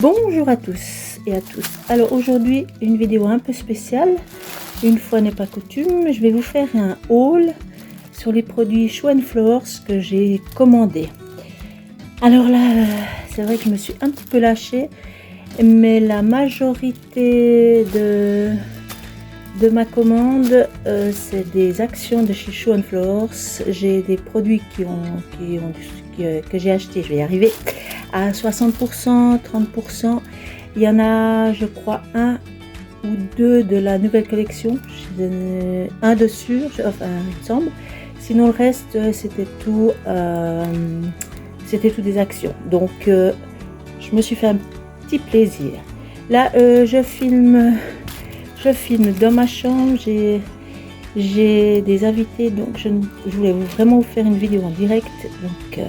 Bonjour à tous et à tous. Alors aujourd'hui une vidéo un peu spéciale, une fois n'est pas coutume, je vais vous faire un haul sur les produits Show & Flowers que j'ai commandés. Alors là c'est vrai que je me suis un petit peu lâchée, mais la majorité de ma commande c'est des actions de chez Show & Flowers. J'ai des produits que j'ai acheté, je vais y arriver, à 60%, 30%. Il y en a, je crois, un ou deux de la nouvelle collection, un dessus, enfin il me semble. Sinon le reste c'était tout des actions. Donc je me suis fait un petit plaisir. Là je filme dans ma chambre. J'ai des invités, donc je voulais vraiment vous faire une vidéo en direct. Donc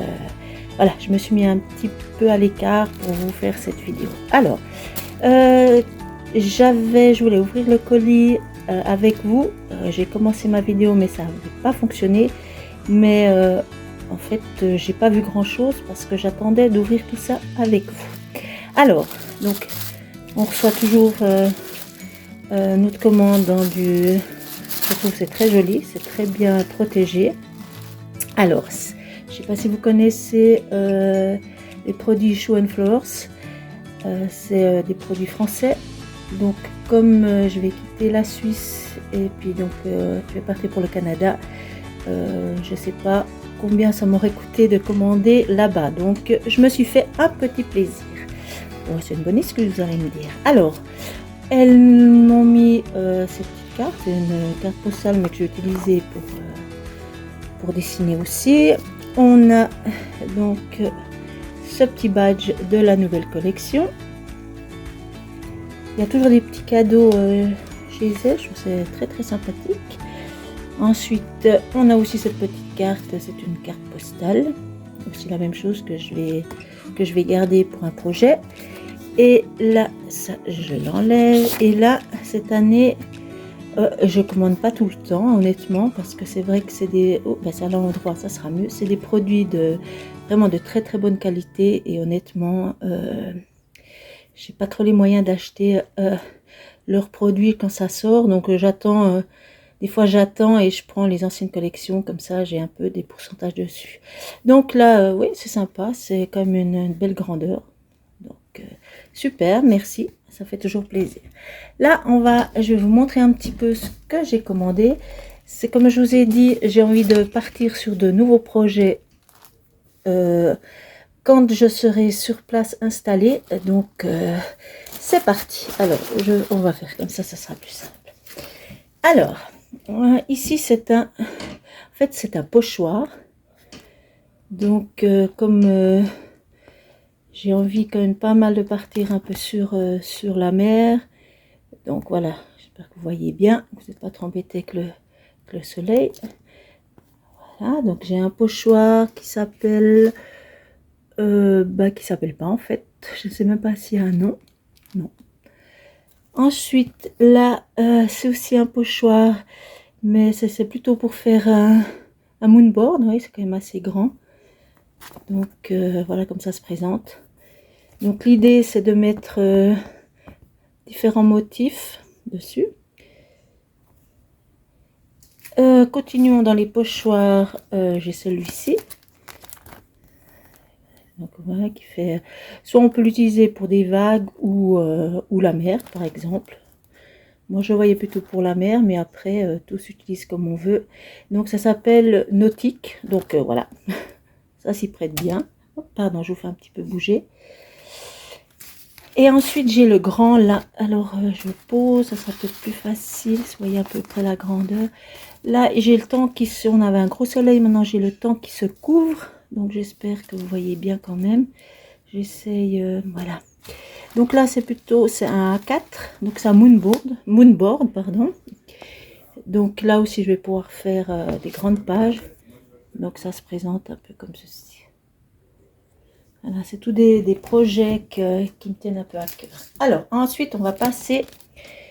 voilà, je me suis mis un petit peu à l'écart pour vous faire cette vidéo. Alors je voulais ouvrir le colis avec vous. J'ai commencé ma vidéo mais ça n'avait pas fonctionné. Mais en fait j'ai pas vu grand chose parce que j'attendais d'ouvrir tout ça avec vous. Alors donc on reçoit toujours notre commande dans du... Je trouve que c'est très joli, c'est très bien protégé. Alors, je ne sais pas si vous connaissez les produits Show & Flowers. C'est des produits français. Donc, comme je vais quitter la Suisse et puis donc je vais partir pour le Canada, je ne sais pas combien ça m'aurait coûté de commander là-bas. Donc, je me suis fait un petit plaisir. Bon, c'est une bonne excuse, vous allez me dire. Alors, elles m'ont mis cette petite carte, c'est une carte postale mais que j'ai utilisée pour dessiner aussi. On a donc ce petit badge de la nouvelle collection. Il y a toujours des petits cadeaux chez elles, je trouve c'est très très sympathique. Ensuite on a aussi cette petite carte, c'est une carte postale, aussi la même chose que je vais garder pour un projet. Et là, ça, je l'enlève. Et là, cette année, je commande pas tout le temps, honnêtement, parce que c'est vrai que c'est des... Oh, ben c'est à l'endroit, ça sera mieux. C'est des produits vraiment de très très bonne qualité. Et honnêtement, j'ai pas trop les moyens d'acheter leurs produits quand ça sort. Donc j'attends, des fois j'attends et je prends les anciennes collections. Comme ça, j'ai un peu des pourcentages dessus. Donc là, oui, c'est sympa. C'est quand même une belle grandeur. Donc super, merci, ça fait toujours plaisir. Là je vais vous montrer un petit peu ce que j'ai commandé. C'est comme je vous ai dit, j'ai envie de partir sur de nouveaux projets quand je serai sur place installée. Donc c'est parti. Alors on va faire comme ça sera plus simple. Alors ici c'est en fait c'est un pochoir. Donc comme j'ai envie quand même pas mal de partir un peu sur la mer. Donc voilà, j'espère que vous voyez bien, que vous n'êtes pas trop embêté avec le soleil. Voilà, donc j'ai un pochoir qui s'appelle... qui s'appelle pas en fait. Je ne sais même pas s'il y a un nom. Non. Ensuite, là, c'est aussi un pochoir. Mais c'est plutôt pour faire un moonboard. Oui, c'est quand même assez grand. Donc voilà comme ça se présente. Donc l'idée c'est de mettre différents motifs dessus. Continuons dans les pochoirs. J'ai celui-ci. Donc voilà qui fait. Soit on peut l'utiliser pour des vagues ou la mer par exemple. Moi je voyais plutôt pour la mer, mais après tout s'utilise comme on veut. Donc ça s'appelle nautique. Donc voilà, ça s'y prête bien. Oh, pardon, je vous fais un petit peu bouger. Et ensuite j'ai le grand là. Alors je pose, ça sera peut-être plus facile. Vous voyez à peu près la grandeur. Là j'ai le temps qui se... On avait un gros soleil, maintenant j'ai le temps qui se couvre. Donc j'espère que vous voyez bien quand même. J'essaye, voilà. Donc là c'est un A4. Donc c'est un moonboard, pardon. Donc là aussi je vais pouvoir faire des grandes pages. Donc ça se présente un peu comme ceci. Voilà, c'est tout des projets qui me tiennent un peu à cœur. Alors, ensuite, on va passer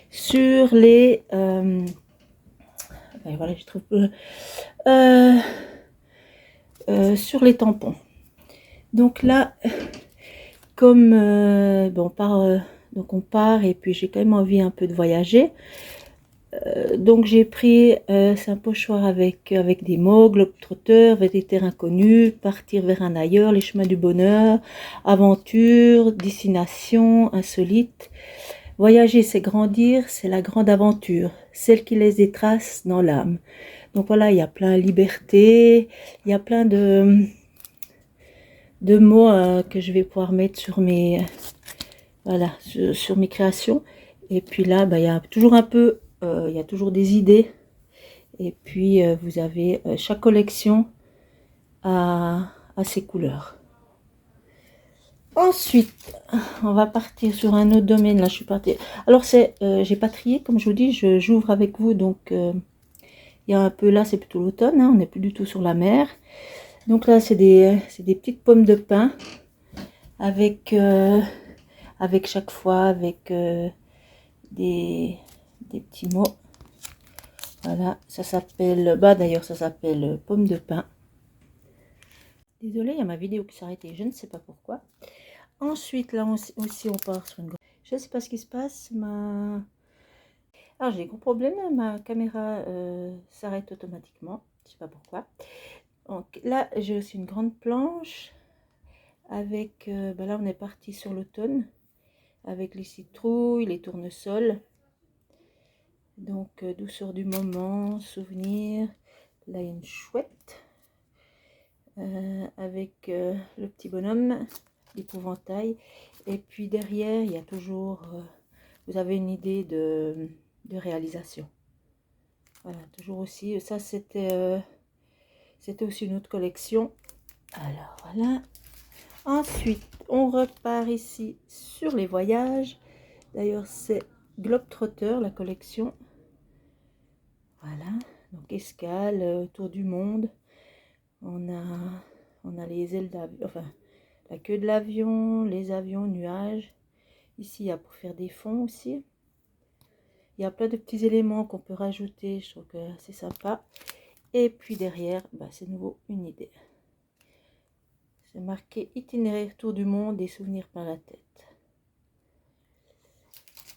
sur les... voilà, je trouve... sur les tampons. Donc là, comme bon, donc on part et puis j'ai quand même envie un peu de voyager. Donc j'ai pris c'est un pochoir avec des mots, globetrotter, vers des terres inconnues, partir vers un ailleurs, les chemins du bonheur, aventure, destination, insolite. Voyager, c'est grandir, c'est la grande aventure, celle qui laisse des traces dans l'âme. Donc voilà, il y a plein de liberté, il y a plein de mots que je vais pouvoir mettre sur mes, voilà, sur mes créations. Et puis là, il y a toujours un peu, il y a toujours des idées. Et puis vous avez chaque collection a ses couleurs. Ensuite, on va partir sur un autre domaine. Là, je suis partie. Alors j'ai pas trié, comme je vous dis, j'ouvre avec vous. Donc il y a un peu là, c'est plutôt l'automne. Hein, on n'est plus du tout sur la mer. Donc là, c'est des petites pommes de pin avec chaque fois avec des petits mots. Voilà, ça s'appelle, d'ailleurs ça s'appelle pomme de pin. Désolée, il y a ma vidéo qui s'est arrêtée, je ne sais pas pourquoi. Ensuite, là aussi, on part sur une... Je ne sais pas ce qui se passe, alors j'ai des gros problèmes, ma caméra s'arrête automatiquement, je ne sais pas pourquoi. Donc là, j'ai aussi une grande planche avec, là on est parti sur l'automne, avec les citrouilles, les tournesols. Donc douceur du moment, souvenir. Là, il y a une chouette avec le petit bonhomme, l'épouvantail. Et puis derrière, il y a toujours, vous avez une idée de réalisation. Voilà, toujours aussi, ça c'était aussi une autre collection. Alors voilà. Ensuite, on repart ici sur les voyages. D'ailleurs, c'est Globetrotter, la collection. Voilà, donc escale, tour du monde. On a les ailes d'avion, enfin la queue de l'avion, les avions, nuages. Ici, il y a pour faire des fonds aussi. Il y a plein de petits éléments qu'on peut rajouter, je trouve que c'est sympa. Et puis derrière, c'est nouveau une idée. C'est marqué itinéraire tour du monde et souvenirs plein la tête.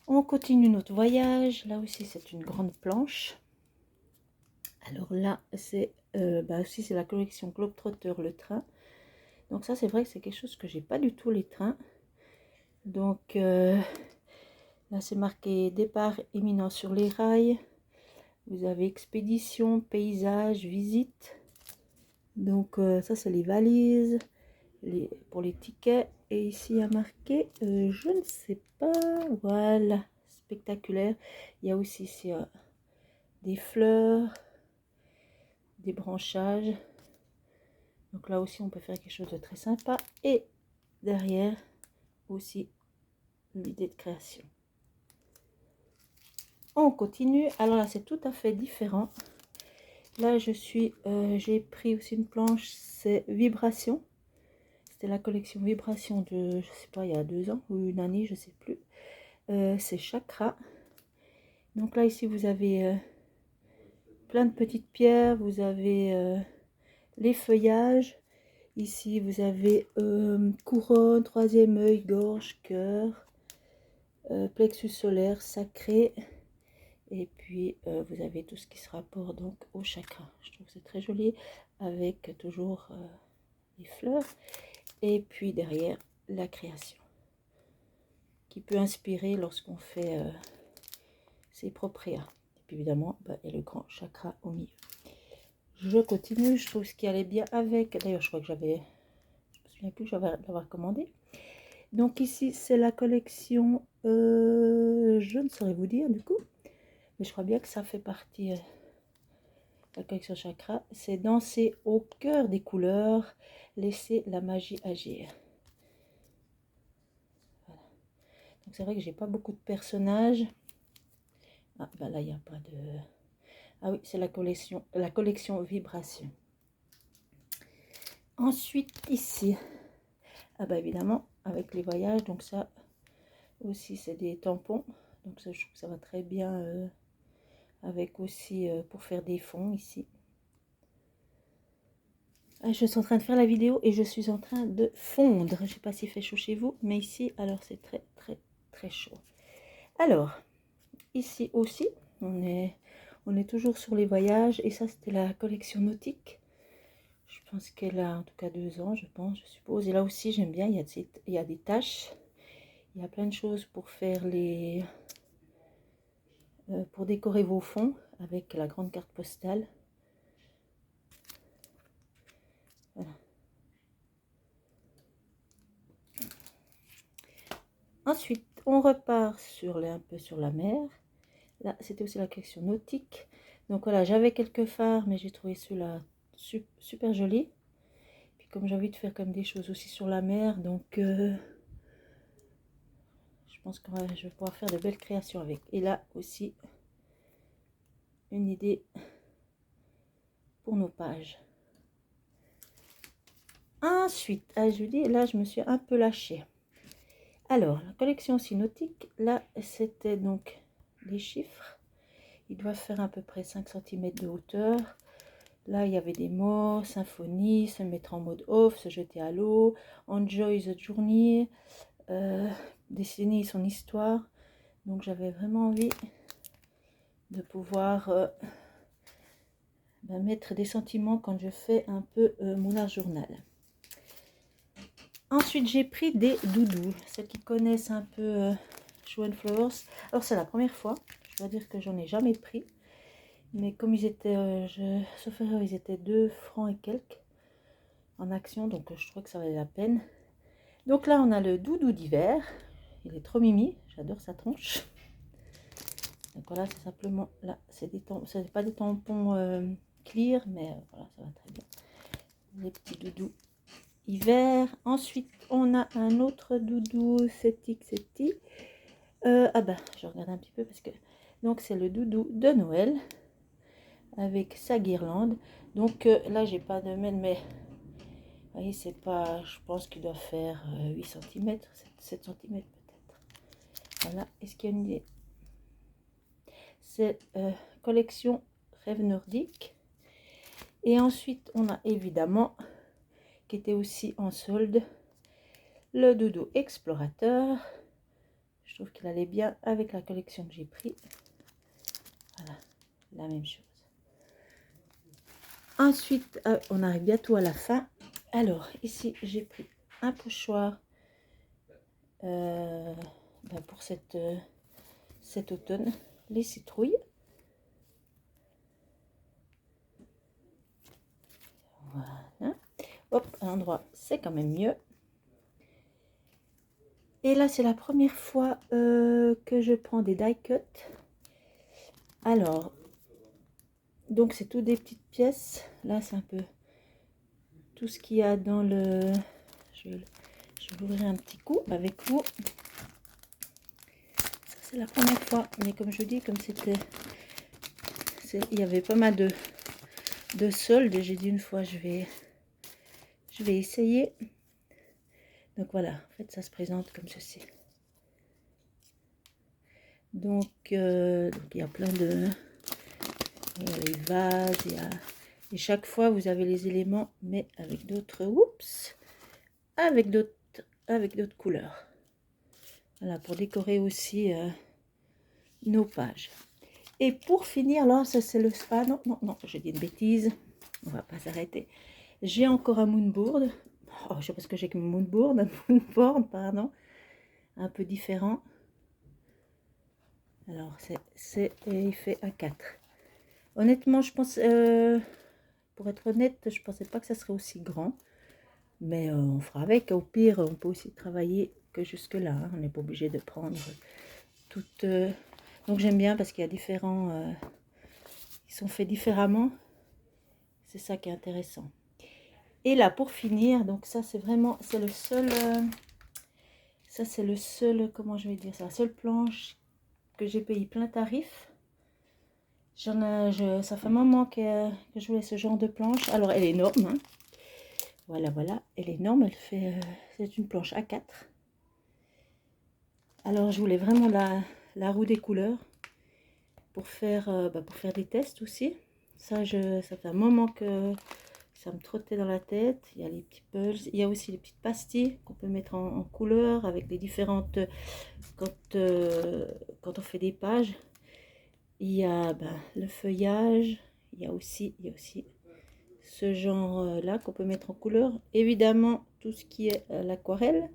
On continue notre voyage. Là aussi, c'est une grande planche. Alors là, c'est aussi c'est la collection Globetrotter, le train. Donc ça, c'est vrai que c'est quelque chose que j'ai pas du tout, les trains. Donc là, c'est marqué départ imminent sur les rails. Vous avez expédition, paysage, visite. Donc ça, c'est les valises pour les tickets. Et ici, il y a marqué, je ne sais pas, voilà, spectaculaire. Il y a aussi ici des fleurs, des branchages. Donc là aussi, on peut faire quelque chose de très sympa. Et derrière, aussi, l'idée de création. On continue. Alors là, c'est tout à fait différent. Là, j'ai pris aussi une planche, c'est Vibration. C'était la collection Vibration de, je sais pas, il y a 2 ans ou une année, je sais plus. C'est Chakra. Donc là, ici, vous avez plein de petites pierres. Vous avez les feuillages. Ici, vous avez couronne, troisième œil, gorge, cœur, plexus solaire, sacré. Et puis, vous avez tout ce qui se rapporte donc au chakra. Je trouve que c'est très joli avec toujours les fleurs. Et puis derrière, la création. Qui peut inspirer lorsqu'on fait ses propres. Et puis évidemment, il y a le grand chakra au milieu. Je continue, je trouve ce qui allait bien avec. D'ailleurs, je crois que je me souviens plus que j'avais l'avoir commandé. Donc ici, c'est la collection, je ne saurais vous dire du coup. Mais je crois bien que ça fait partie de la collection chakra. C'est danser au cœur des couleurs, laisser la magie agir. Voilà. Donc c'est vrai que j'ai pas beaucoup de personnages. Ah là il n'y a pas de... Ah oui, c'est la collection Vibration. Ensuite ici, évidemment avec les voyages, donc ça aussi c'est des tampons. Donc ça, je trouve que ça va très bien avec aussi pour faire des fonds ici. Je suis en train de faire la vidéo et je suis en train de fondre. Je ne sais pas s'il fait chaud chez vous, mais ici, alors c'est très très très chaud. Alors, ici aussi, on est toujours sur les voyages. Et ça, c'était la collection nautique. Je pense qu'elle a en tout cas 2 ans, je pense, je suppose. Et là aussi, j'aime bien, il y a des taches. Il y a plein de choses pour faire les... pour décorer vos fonds avec la grande carte postale. Voilà. Ensuite, on repart sur un peu sur la mer. Là, c'était aussi la collection nautique. Donc voilà, j'avais quelques phares, mais j'ai trouvé ceux-là super jolis. Puis comme j'ai envie de faire comme des choses aussi sur la mer, donc je pense que je vais pouvoir faire de belles créations avec. Et là aussi, une idée pour nos pages. Ensuite, je vous dis, là, je me suis un peu lâchée. Alors, la collection aussi nautique, là, c'était donc les chiffres. Ils doivent faire à peu près 5 cm de hauteur. Là, il y avait des mots, symphonie, se mettre en mode off, se jeter à l'eau, enjoy the journey, dessiner son histoire. Donc, j'avais vraiment envie de pouvoir mettre des sentiments quand je fais un peu mon art journal. Ensuite, j'ai pris des doudous. Celles qui connaissent un peu Show & Flowers. Alors, c'est la première fois. Je dois dire que j'en ai jamais pris. Mais comme ils étaient, sauf erreur, ils étaient 2 francs et quelques en action. Donc, je trouvais que ça valait la peine. Donc là, on a le doudou d'hiver. Il est trop mimi. J'adore sa tronche. Donc voilà, c'est simplement... Là, c'est pas des tampons clear, mais voilà, ça va très bien. Les petits doudous hiver. Ensuite, on a un autre doudou, Seti. Je regarde un petit peu parce que... Donc, c'est le doudou de Noël avec sa guirlande. Donc, là, j'ai pas de mail, mais... Vous voyez, c'est pas... Je pense qu'il doit faire 8 cm, 7 cm peut-être. Voilà. Est-ce qu'il y a une idée? C'est collection Rêve Nordique. Et ensuite, on a évidemment... qui était aussi en solde, le doudou explorateur. Je trouve qu'il allait bien avec la collection que j'ai pris. Voilà, la même chose. Ensuite, on arrive bientôt à la fin. Alors, ici, j'ai pris un pochoir pour cet automne, les citrouilles. Voilà. Hop, à l'endroit, c'est quand même mieux. Et là, c'est la première fois que je prends des die cut. Alors, donc c'est tout des petites pièces. Là, c'est un peu tout ce qu'il y a dans le... Je vais l'ouvrir un petit coup avec vous. Ça, c'est la première fois. Mais comme je dis, comme c'était... Il y avait pas mal de soldes. J'ai dit une fois, je vais essayer. Donc voilà, en fait, ça se présente comme ceci. Donc il y a plein de... Il y a les vases, et chaque fois, vous avez les éléments, mais avec d'autres... Oups! Avec d'autres couleurs. Voilà, pour décorer aussi nos pages. Et pour finir, là, ça c'est le... Ah non, j'ai dit une bêtise. On va pas s'arrêter. J'ai encore un moonboard. Oh, je sais pas ce que j'ai comme moonboard. Un moonboard, pardon. Un peu différent. Alors, il fait A4. Honnêtement, je pense... pour être honnête, je pensais pas que ça serait aussi grand. Mais on fera avec. Au pire, on peut aussi travailler que jusque là. Hein. On n'est pas obligé de prendre toutes... Donc j'aime bien parce qu'il y a différents... ils sont faits différemment. C'est ça qui est intéressant. Et là, pour finir, donc ça c'est vraiment... C'est le seul... ça c'est le seul... Comment je vais dire? C'est la seule planche que j'ai payé plein tarif. Ça fait un moment que je voulais ce genre de planche. Alors elle est énorme. Hein. Voilà, elle est énorme. Elle fait... c'est une planche A4. Alors je voulais vraiment la roue des couleurs pour faire des tests aussi. Ça fait un moment que ça me trottait dans la tête. Il y a les petits pulls, il y a aussi les petites pastilles qu'on peut mettre en couleur avec les différentes, quand on fait des pages. Il y a le feuillage, il y a aussi ce genre là qu'on peut mettre en couleur. Évidemment, tout ce qui est l'aquarelle.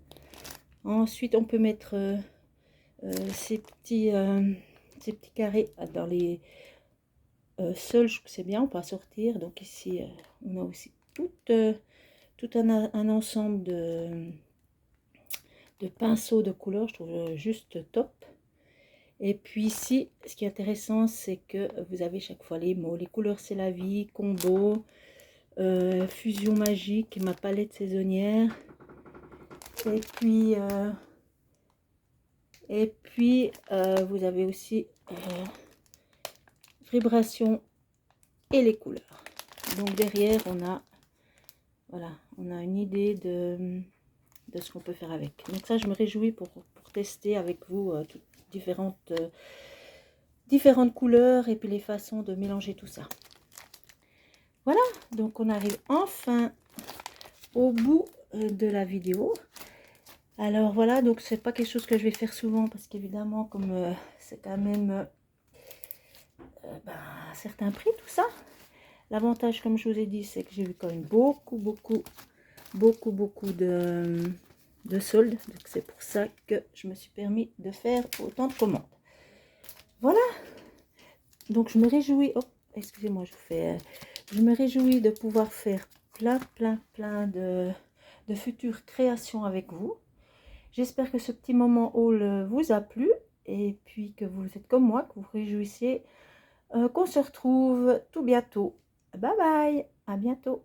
Ensuite, on peut mettre ces petits carrés dans les seuls. Je trouve que c'est bien, on peut assortir. Donc ici, on a aussi tout un ensemble de pinceaux de couleurs. Je trouve juste top. Et puis ici, ce qui est intéressant, c'est que vous avez chaque fois les mots. Les couleurs, c'est la vie, combo, fusion magique, ma palette saisonnière. Et puis, vous avez aussi vibration et les couleurs. Donc derrière, voilà, on a une idée de ce qu'on peut faire avec. Donc ça, je me réjouis pour tester avec vous toutes différentes couleurs et puis les façons de mélanger tout ça. Voilà, donc on arrive enfin au bout de la vidéo. Alors voilà, donc c'est pas quelque chose que je vais faire souvent parce qu'évidemment, comme c'est quand même un certain prix tout ça. L'avantage, comme je vous ai dit, c'est que j'ai eu quand même beaucoup de soldes. Donc c'est pour ça que je me suis permis de faire autant de commandes. Voilà. Donc je me réjouis. Oh, excusez-moi, je me réjouis de pouvoir faire plein de futures créations avec vous. J'espère que ce petit moment haul vous a plu et puis que vous êtes comme moi, que vous vous réjouissiez qu'on se retrouve tout bientôt. Bye bye, à bientôt.